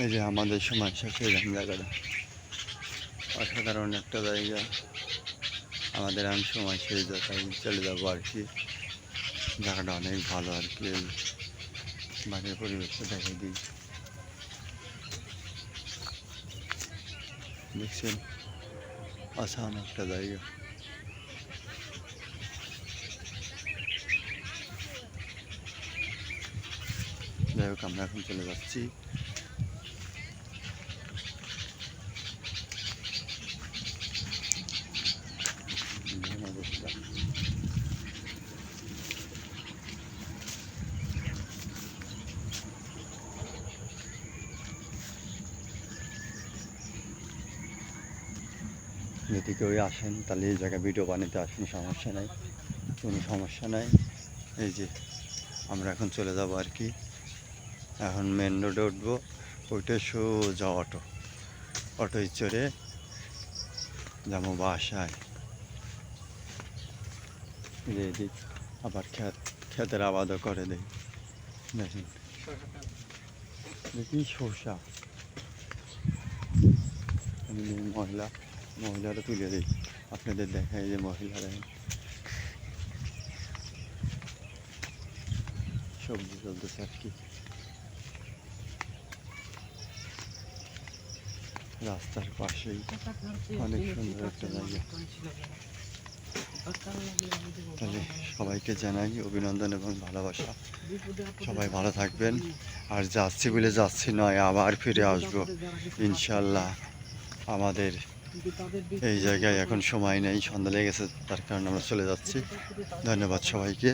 এই যে আমাদের সময় শেষে জায়গাটা অসাধারণ একটা জায়গা। আমাদের আমি সময় শেষ তাই চলে যাবো আর কি। জায়গাটা অনেক ভালো আর কি। বাইরের পরিবেশটা দেখে দিই, দেখছেন অসাধারণ একটা জায়গা। যাই হোক আমরা এখন চলে যাচ্ছি। যদি কেউ আসেন তাহলে এই জায়গায় ভিডিও বানাতে আসেন, সমস্যা নাই, কোনো সমস্যা নাই। এই যে আমরা এখন চলে যাব আর কি। এখন মেন রোডে উঠবো, ওইটা সোজা অটোয় চড়ে যাবো বাসায়। এদিক আবার ক্ষেতের আবাদও করে দেয়, দেখেন দেখি শসা। আমি মহিলারা তুলে দিই, আপনাদের দেখায় যে মহিলারা সবজি চলতেছে আর কি। রাস্তার পাশেই অনেক সুন্দর একটা জায়গা। তাহলে সবাইকে জানাই অভিনন্দন এবং ভালোবাসা। সবাই ভালো থাকবেন। আর যাচ্ছি বলে যাচ্ছি নয়, আবার ফিরে আসবো ইনশাল্লাহ। আমাদের এই জায়গায় এখন সময় নেই, সন্ধ্যা লেগে গেছে, তার কারণে আমরা চলে যাচ্ছি। ধন্যবাদ সবাইকে।